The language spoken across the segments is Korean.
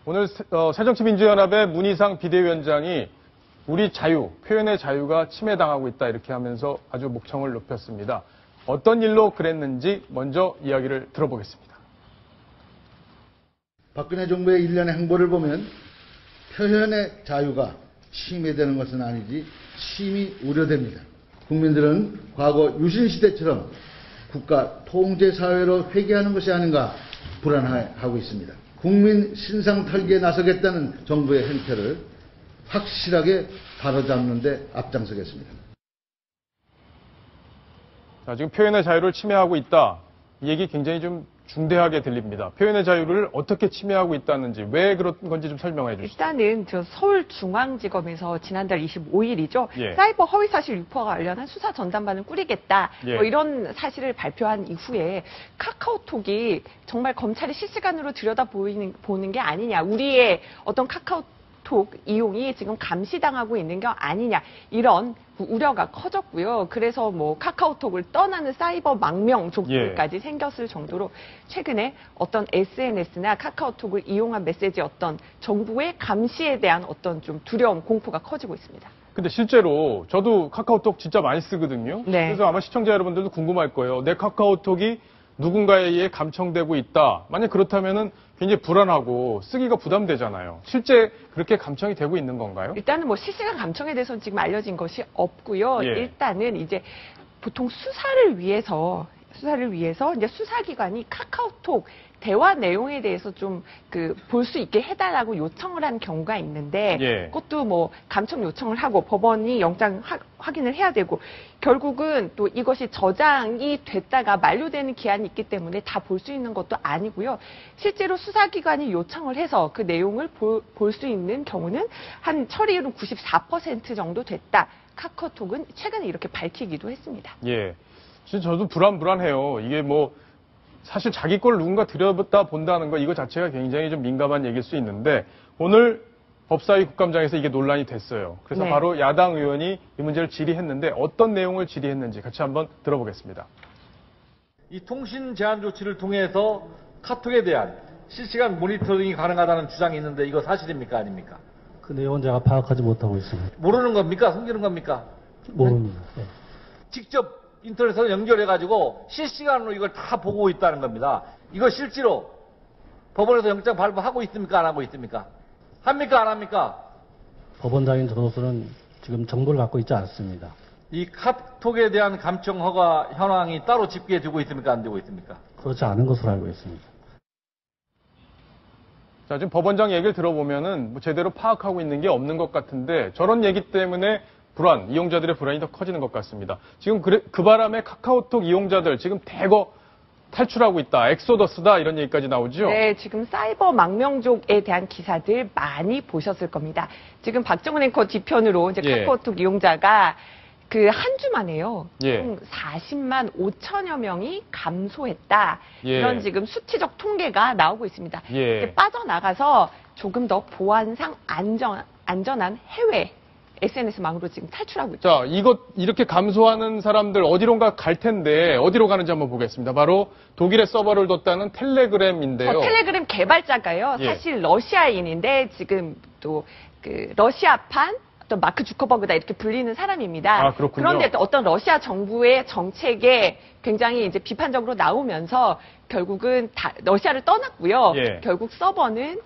오늘 새정치민주연합의 문희상 비대위원장이 우리 자유, 표현의 자유가 침해당하고 있다 이렇게 하면서 아주 목청을 높였습니다. 어떤 일로 그랬는지 먼저 이야기를 들어보겠습니다. 박근혜 정부의 일련의 행보를 보면 표현의 자유가 침해되는 것은 아니지 심히 우려됩니다. 국민들은 과거 유신시대처럼 국가 통제사회로 회귀하는 것이 아닌가 불안해하고 있습니다. 국민 신상털기에 나서겠다는 정부의 행태를 확실하게 바로잡는 데 앞장서겠습니다. 자, 지금 표현의 자유를 침해하고 있다. 이 얘기 굉장히 좀 중대하게 들립니다. 표현의 자유를 어떻게 침해하고 있다는지, 왜 그런 건지 좀 설명해 주시죠. 일단은 저 서울중앙지검에서 지난달 25일이죠. 예. 사이버 허위사실 유포와 관련한 수사 전담반을 꾸리겠다. 예. 뭐 이런 사실을 발표한 이후에 카카오톡이 정말 검찰이 실시간으로 들여다보는 게 아니냐. 우리의 어떤 카카오톡 이용이 지금 감시당하고 있는 게 아니냐. 이런 우려가 커졌고요. 그래서 뭐 카카오톡을 떠나는 사이버 망명족들까지 생겼을 정도로 최근에 어떤 SNS나 카카오톡을 이용한 메시지 어떤 정부의 감시에 대한 어떤 좀 두려움, 공포가 커지고 있습니다. 근데 실제로 저도 카카오톡 진짜 많이 쓰거든요. 네. 그래서 아마 시청자 여러분들도 궁금할 거예요. 내 카카오톡이 누군가에 의해 감청되고 있다. 만약 그렇다면은 굉장히 불안하고 쓰기가 부담되잖아요. 실제 그렇게 감청이 되고 있는 건가요? 일단은 뭐 실시간 감청에 대해서는 지금 알려진 것이 없고요. 예. 일단은 이제 보통 수사를 위해서 이제 수사기관이 카카오톡 대화 내용에 대해서 좀 볼 수 있게 해달라고 요청을 한 경우가 있는데 예. 그것도 뭐 감청 요청을 하고 법원이 영장 확인을 해야 되고 결국은 또 이것이 저장이 됐다가 만료되는 기한이 있기 때문에 다 볼 수 있는 것도 아니고요. 실제로 수사기관이 요청을 해서 그 내용을 볼 수 있는 경우는 한 처리율은 94% 정도 됐다. 카카오톡은 최근에 이렇게 밝히기도 했습니다. 예. 진짜 저도 불안해요. 이게 뭐 사실 자기 걸 누군가 들여다 본다는 거 이거 자체가 굉장히 좀 민감한 얘기일 수 있는데 오늘 법사위 국감장에서 이게 논란이 됐어요. 그래서 네. 바로 야당 의원이 이 문제를 질의했는데 어떤 내용을 질의했는지 같이 한번 들어보겠습니다. 이 통신 제한 조치를 통해서 카톡에 대한 실시간 모니터링이 가능하다는 주장이 있는데 이거 사실입니까 아닙니까? 그 내용은 제가 파악하지 못하고 있습니다. 모르는 겁니까? 숨기는 겁니까? 모릅니다. 네. 직접 인터넷에서 연결해가지고 실시간으로 이걸 다 보고 있다는 겁니다. 이거 실제로 법원에서 영장 발부하고 있습니까? 안 하고 있습니까? 합니까? 안 합니까? 법원장인 저로서는 지금 정보를 갖고 있지 않습니다. 이 카톡에 대한 감청 허가 현황이 따로 집계해 두고 있습니까? 안 되고 있습니까? 그렇지 않은 것으로 알고 있습니다. 자, 지금 법원장 얘기를 들어보면은 뭐 제대로 파악하고 있는 게 없는 것 같은데 저런 얘기 때문에 이용자들의 불안이 더 커지는 것 같습니다. 지금 그 바람에 카카오톡 이용자들 지금 대거 탈출하고 있다, 엑소더스다 이런 얘기까지 나오죠? 네, 지금 사이버 망명족에 대한 기사들 많이 보셨을 겁니다. 지금 박정은 앵커 뒤편으로 이제 예. 카카오톡 이용자가 한 주 만에요. 예. 총 40만 5천여 명이 감소했다. 예. 이런 지금 수치적 통계가 나오고 있습니다. 예. 이제 빠져나가서 조금 더 보안상 안전한 해외 SNS망으로 지금 탈출하고 있죠. 자, 이렇게 감소하는 사람들 어디론가 갈 텐데 어디로 가는지 한번 보겠습니다. 바로 독일에 서버를 뒀다는 텔레그램인데요. 텔레그램 개발자가요. 예. 사실 러시아인인데 지금 또 러시아판 어떤 마크 주커버그다 이렇게 불리는 사람입니다. 아, 그렇군요. 그런데 또 어떤 러시아 정부의 정책에 굉장히 이제 비판적으로 나오면서 결국은 러시아를 떠났고요. 예. 결국 서버는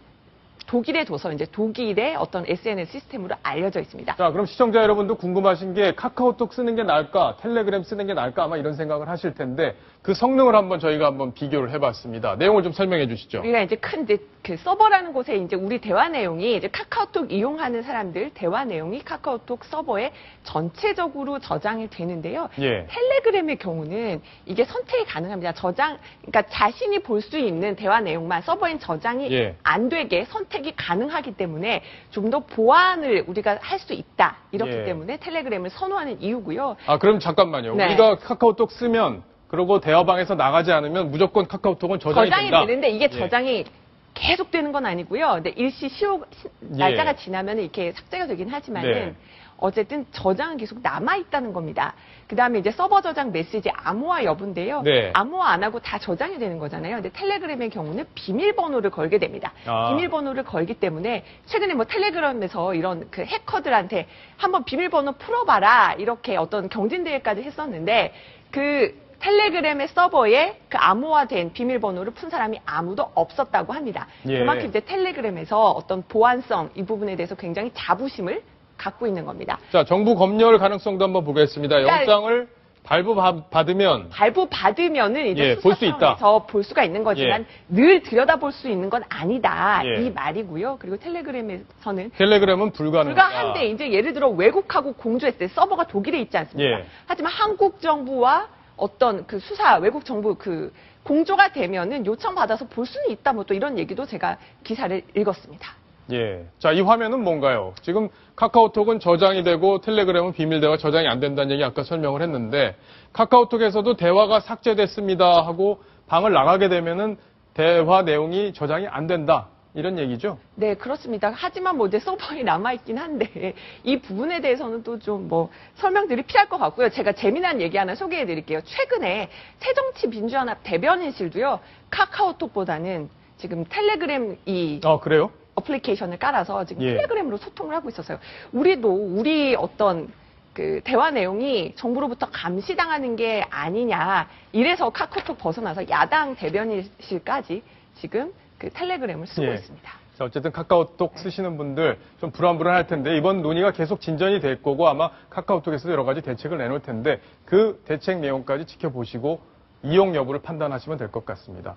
독일에 둬서 이제 독일의 어떤 SNS 시스템으로 알려져 있습니다. 자, 그럼 시청자 여러분도 궁금하신 게 카카오톡 쓰는 게 나을까, 텔레그램 쓰는 게 나을까 아마 이런 생각을 하실 텐데 그 성능을 저희가 한번 비교를 해봤습니다. 내용을 좀 설명해 주시죠. 우리가 이제 그 서버라는 곳에 이제 우리 대화 내용이 이제 카카오톡 이용하는 사람들 대화 내용이 카카오톡 서버에 전체적으로 저장이 되는데요. 예. 텔레그램의 경우는 이게 선택이 가능합니다. 그러니까 자신이 볼 수 있는 대화 내용만 서버에 저장이 예. 안 되게 선택이 가능하기 때문에 좀 더 보안을 우리가 할 수 있다. 이렇기 예. 때문에 텔레그램을 선호하는 이유고요. 아, 그럼 잠깐만요. 네. 우리가 카카오톡 쓰면 그리고 대화방에서 나가지 않으면 무조건 카카오톡은 저장이 된다. 되는데 이게 예. 저장이 계속 되는 건 아니고요. 근데 날짜가 지나면 이렇게 삭제가 되긴 하지만은 네. 어쨌든 저장은 계속 남아있다는 겁니다. 그 다음에 이제 서버 저장 메시지 암호화 여부인데요. 네. 암호화 안 하고 다 저장이 되는 거잖아요. 근데 텔레그램의 경우는 비밀번호를 걸게 됩니다. 아. 비밀번호를 걸기 때문에 최근에 뭐 텔레그램에서 이런 그 해커들한테 한번 비밀번호 풀어봐라 이렇게 어떤 경진대회까지 했었는데 그 텔레그램의 서버에 그 암호화된 비밀번호를 푼 사람이 아무도 없었다고 합니다. 예. 그만큼 이제 텔레그램에서 어떤 보안성 이 부분에 대해서 굉장히 자부심을 갖고 있는 겁니다. 자, 정부 검열 가능성도 한번 보겠습니다. 그러니까 영장을 발부받으면 발부받으면은 이제 예, 볼 수 있다. 수사청에서 볼 수가 있는 거지만 늘 들여다볼 수 있는 건 아니다. 예. 이 말이고요. 그리고 텔레그램에서는 텔레그램은 불가능하다. 불가한데 이제 예를 들어 외국하고 공조했을 때 서버가 독일에 있지 않습니까? 예. 하지만 한국 정부와 어떤 그 수사 외국 정부 그 공조가 되면은 요청받아서 볼 수는 있다. 뭐 또 이런 얘기도 제가 기사를 읽었습니다. 예. 자, 이 화면은 뭔가요? 지금 카카오톡은 저장이 되고 텔레그램은 비밀 대화 저장이 안 된다는 얘기 아까 설명을 했는데 카카오톡에서도 대화가 삭제됐습니다 하고 방을 나가게 되면은 대화 내용이 저장이 안 된다. 이런 얘기죠? 네, 그렇습니다. 하지만 뭐 이제 서버에 남아있긴 한데 이 부분에 대해서는 또 좀 뭐 설명드리 필요할 것 같고요. 제가 재미난 얘기 하나 소개해 드릴게요. 최근에 새정치민주연합 대변인실도요. 카카오톡보다는 지금 텔레그램 이 그래요? 어플리케이션을 깔아서 지금 예. 텔레그램으로 소통을 하고 있었어요. 우리도 우리 어떤 그 대화 내용이 정부로부터 감시당하는 게 아니냐. 이래서 카카오톡 벗어나서 야당 대변인실까지 지금 그 텔레그램을 쓰고 예. 있습니다. 자, 어쨌든 카카오톡 쓰시는 분들 좀 불안불안할 텐데 이번 논의가 계속 진전이 될 거고 아마 카카오톡에서도 여러 가지 대책을 내놓을 텐데 그 대책 내용까지 지켜보시고 이용 여부를 판단하시면 될 것 같습니다.